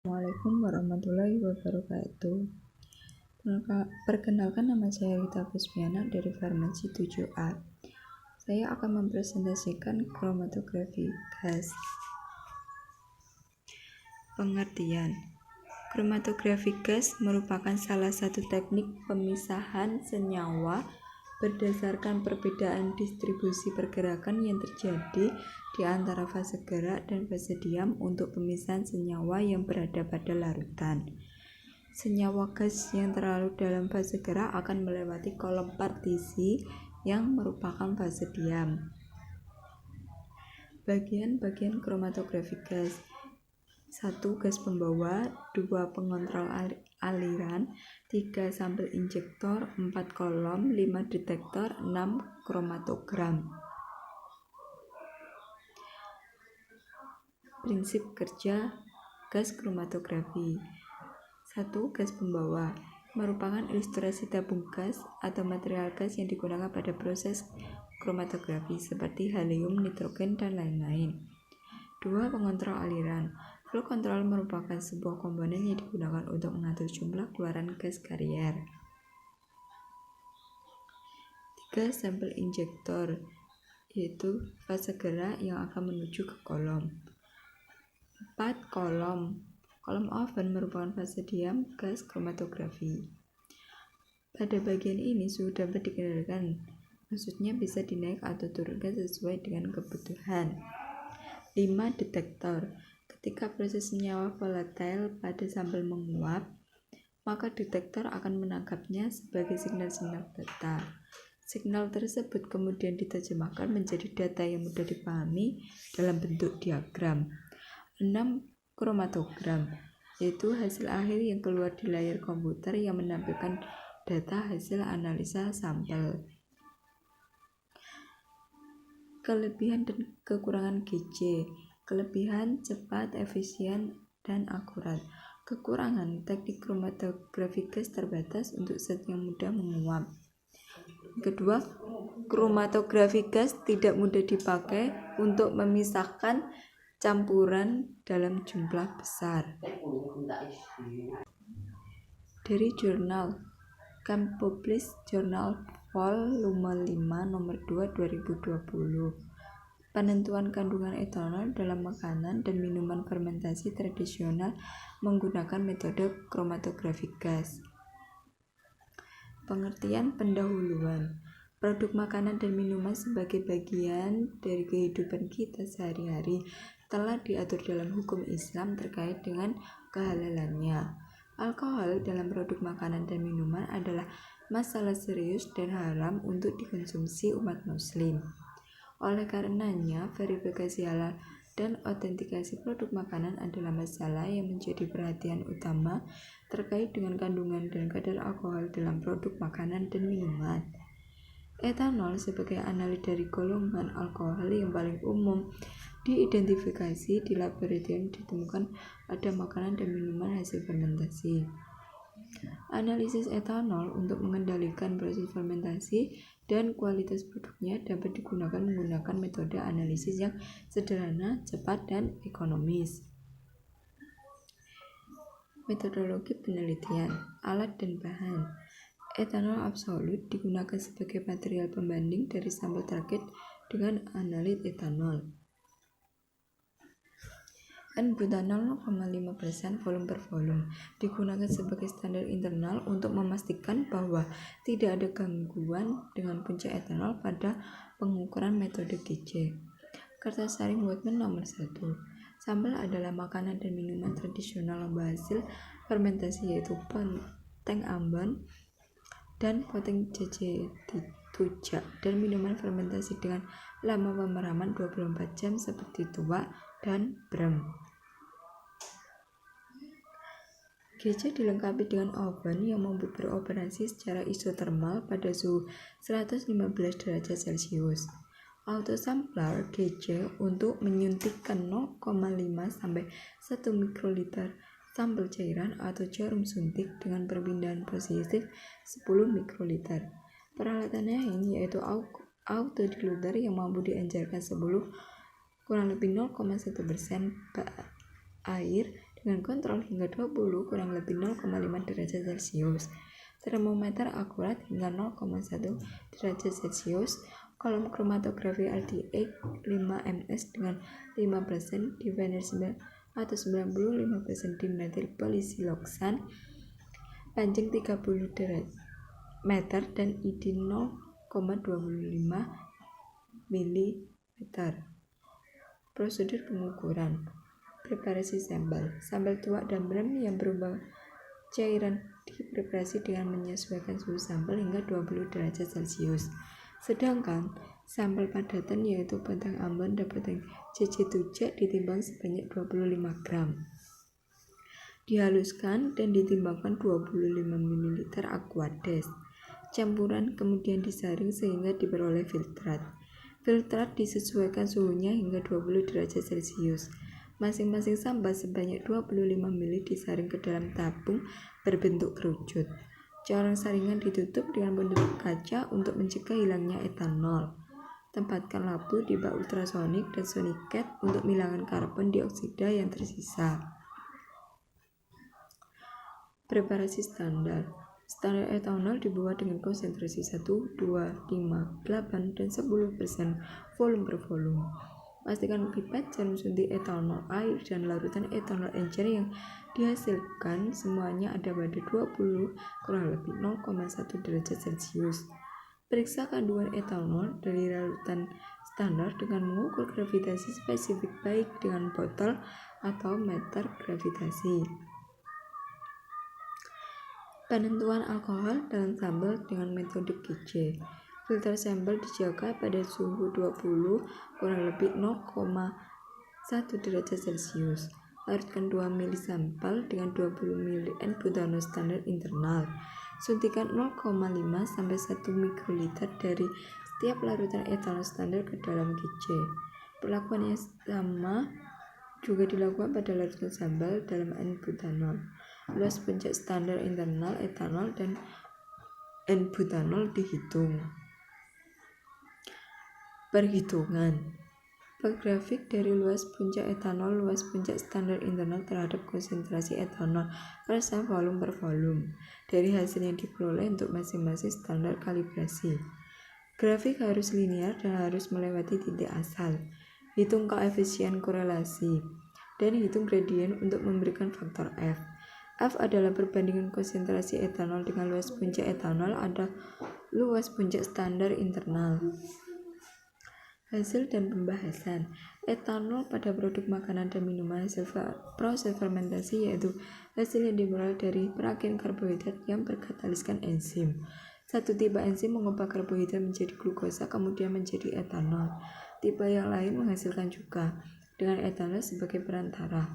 Assalamualaikum warahmatullahi wabarakatuh. Perkenalkan, nama saya Rita Pusmiana dari Farmasi 7A. Saya akan mempresentasikan kromatografi gas. Pengertian: kromatografi gas merupakan salah satu teknik pemisahan senyawa berdasarkan perbedaan distribusi pergerakan yang terjadi di antara fase gerak dan fase diam untuk pemisahan senyawa yang berada pada larutan. Senyawa gas yang terlalu dalam fase gerak akan melewati kolom partisi yang merupakan fase diam. Bagian-bagian kromatografi gas: 1. Gas pembawa, 2. Pengontrol aliran, 3. Sampel injektor, 4. kolom, 5. detektor, 6. kromatogram. Prinsip kerja gas kromatografi. 1. Gas pembawa merupakan ilustrasi tabung gas atau material gas yang digunakan pada proses kromatografi seperti helium, nitrogen, dan lain-lain. 2. Pengontrol aliran. Flow control merupakan sebuah komponen yang digunakan untuk mengatur jumlah keluaran gas karier. 3. Sampel injektor, yaitu fase gerak yang akan menuju ke kolom. 4. Kolom oven merupakan fase diam gas kromatografi. Pada bagian ini suhu dapat dikendalikan, maksudnya bisa dinaik atau turunkan sesuai dengan kebutuhan. 5. Detektor. Ketika proses senyawa volatil pada sampel menguap, maka detektor akan menangkapnya sebagai signal-signal data. Signal tersebut kemudian diterjemahkan menjadi data yang mudah dipahami dalam bentuk diagram. 6. Kromatogram, yaitu hasil akhir yang keluar di layar komputer yang menampilkan data hasil analisa sampel. Kelebihan dan kekurangan GC. Kelebihan: cepat, efisien, dan akurat. Kekurangan: teknik kromatografi gas terbatas untuk zat yang mudah menguap. Kedua, kromatografi gas tidak mudah dipakai untuk memisahkan campuran dalam jumlah besar. Dari jurnal Chempublished Journal Volume 5 nomor 2 2020. Penentuan kandungan etanol dalam makanan dan minuman fermentasi tradisional menggunakan metode kromatografi gas. Pengertian pendahuluan. Produk makanan dan minuman sebagai bagian dari kehidupan kita sehari-hari telah diatur dalam hukum Islam terkait dengan kehalalannya. Alkohol dalam produk makanan dan minuman adalah masalah serius dan haram untuk dikonsumsi umat muslim. Oleh karenanya, verifikasi halal dan autentikasi produk makanan adalah masalah yang menjadi perhatian utama terkait dengan kandungan dan kadar alkohol dalam produk makanan dan minuman. Etanol sebagai analit dari golongan alkohol yang paling umum diidentifikasi di laboratorium ditemukan pada makanan dan minuman hasil fermentasi. Analisis etanol untuk mengendalikan proses fermentasi dan kualitas produknya dapat digunakan menggunakan metode analisis yang sederhana, cepat, dan ekonomis. Metodologi penelitian, alat dan bahan. Etanol absolut digunakan sebagai material pembanding dari sampel target dengan analit etanol. N-butanol 0,5% volume per volume digunakan sebagai standar internal untuk memastikan bahwa tidak ada gangguan dengan puncak etanol pada pengukuran metode GC. Kertasari Whatman nomor 1. Sampel adalah makanan dan minuman tradisional lomba hasil fermentasi yaitu poteng ambon dan poteng tujak dan minuman fermentasi dengan lama pemeraman 24 jam seperti tuak dan brem. GC dilengkapi dengan oven yang mampu beroperasi secara isotermal pada suhu 115 derajat Celcius. Autosampler GC untuk menyuntikkan 0,5 sampai 1 mikroliter sampel cairan atau jarum suntik dengan perpindahan positif 10 mikroliter. Peralatannya ini yaitu autodiluter yang mampu diencerkan 10 kurang lebih 0,1% air dengan kontrol hingga 20 kurang lebih 0,5 derajat Celcius. Termometer akurat hingga 0,1 derajat Celcius. Kolom kromatografi RDX 5ms dengan 5% divinil 9 atau 95% dimetil polisiloksan, panjang 30 meter dan ID 0,25 mm. Prosedur pengukuran. Preparasi sampel. Sampel tuak dan brem yang berubah cairan dipreparasi dengan menyesuaikan suhu sampel hingga 20 derajat Celcius. Sedangkan sampel padatan yaitu batang ambon dan batang jeje tujak ditimbang sebanyak 25 gram. Dihaluskan dan ditimbangkan 25 ml Aquades. Campuran kemudian disaring sehingga diperoleh filtrat. Filtrat disesuaikan suhunya hingga 20 derajat Celcius. Masing-masing sampel sebanyak 25 ml disaring ke dalam tabung berbentuk kerucut. Corong saringan ditutup dengan penutup kaca untuk mencegah hilangnya etanol. Tempatkan lampu di bak ultrasonik dan soniket untuk menghilangkan karbon dioksida yang tersisa. Preparasi standar. Standar etanol dibuat dengan konsentrasi 1, 2, 5, 8, dan 10% volume per volume. Pastikan pipet, jarum suntik etanol, air, dan larutan etanol encer yang dihasilkan semuanya ada pada 20 kurang lebih 0,1 derajat Celcius. Periksa kandungan etanol dari larutan standar dengan mengukur gravitasi spesifik baik dengan botol atau meter gravitasi. Penentuan alkohol dalam sampel dengan metode GC. Filter sampel dijaga pada suhu 20 kurang lebih 0,1 derajat Celcius. Larutkan 2 ml sampel dengan 20 ml N-butanol standar internal. Suntikan 0,5 sampai 1 mikroliter dari setiap larutan etanol standar ke dalam GC. Perlakuan yang sama juga dilakukan pada larutan sampel dalam N-butanol. Luas puncak standar internal etanol dan N-butanol dihitung. Perhitungan. Grafik dari luas puncak etanol, luas puncak standar internal terhadap konsentrasi etanol per volume per volume dari hasil yang diperoleh untuk masing-masing standar kalibrasi. Grafik harus linear dan harus melewati titik asal. Hitung koefisien korelasi dan hitung gradien untuk memberikan faktor F. F adalah perbandingan konsentrasi etanol dengan luas puncak etanol ada luas puncak standar internal. Hasil dan pembahasan. Etanol pada produk makanan dan minuman hasil proses fermentasi yaitu hasil yang diperoleh dari perakian karbohidrat yang berkataliskan enzim. Satu tipe enzim mengubah karbohidrat menjadi glukosa kemudian menjadi etanol. Tipe yang lain menghasilkan cuka dengan etanol sebagai perantara.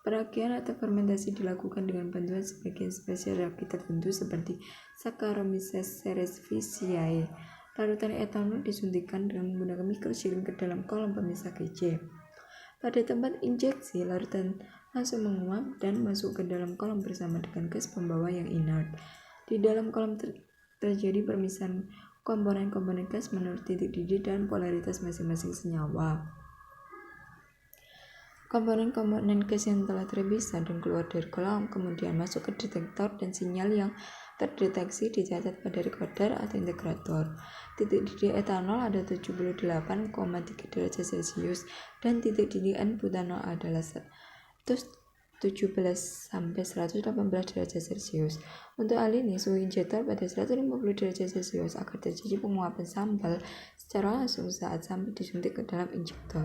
Perakian atau fermentasi dilakukan dengan bantuan sebagian spesies reaksi tertentu seperti Saccharomyces cerevisiae. Larutan etanol disuntikkan dengan menggunakan mikrosilin ke dalam kolom pemisah GC. Pada tempat injeksi, larutan langsung menguap dan masuk ke dalam kolom bersama dengan gas pembawa yang inert. Di dalam kolom terjadi permisahan komponen-komponen gas menurut titik didih dan polaritas masing-masing senyawa. Komponen-komponen gas yang telah terpisah dan keluar dari kolom kemudian masuk ke detektor dan sinyal yang terdeteksi dicatat pada recorder atau integrator. Titik didih etanol ada 78,3 derajat Celcius dan titik didih N-butanol adalah 117 sampai 118 derajat Celcius. Untuk hal ini suhu injektor pada 150 derajat Celcius agar terjadi penguapan sampel secara langsung saat sampel disuntik ke dalam injektor.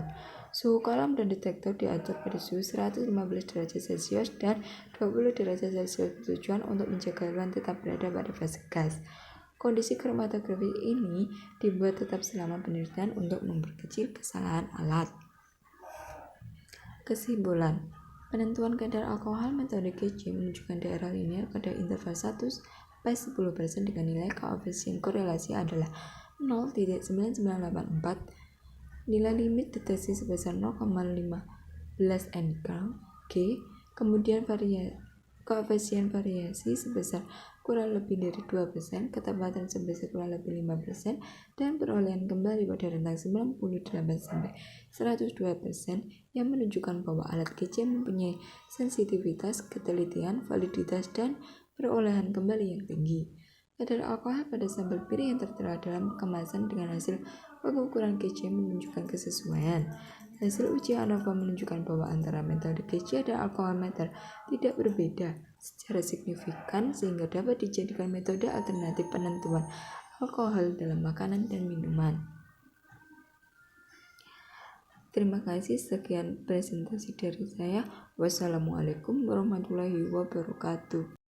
Suhu kolom dan detektor diatur pada suhu 115 derajat Celcius dan 20 derajat Celcius bertujuan untuk menjaga ruang tetap berada pada fase gas. Kondisi kromatografi ini dibuat tetap selama penelitian untuk memperkecil kesalahan alat. Kesimpulan. Penentuan kadar alkohol metode GC menunjukkan daerah linear pada interval 1-10% dengan nilai koefisien korelasi adalah 0,9984. Nilai limit deteksi sebesar 0,15 Ng, kemudian koefisien variasi sebesar kurang lebih dari 2%, ketepatan sebesar kurang lebih 5%, dan perolehan kembali pada rentang 98-102% yang menunjukkan bahwa alat KC mempunyai sensitivitas, ketelitian, validitas, dan perolehan kembali yang tinggi. Kadar alkohol pada sampel bir yang tertera dalam kemasan dengan hasil pengukuran KC menunjukkan kesesuaian. Hasil uji ANOVA menunjukkan bahwa antara metode KC dan alkoholmeter tidak berbeda secara signifikan sehingga dapat dijadikan metode alternatif penentuan alkohol dalam makanan dan minuman. Terima kasih, sekian presentasi dari saya. Wassalamualaikum warahmatullahi wabarakatuh.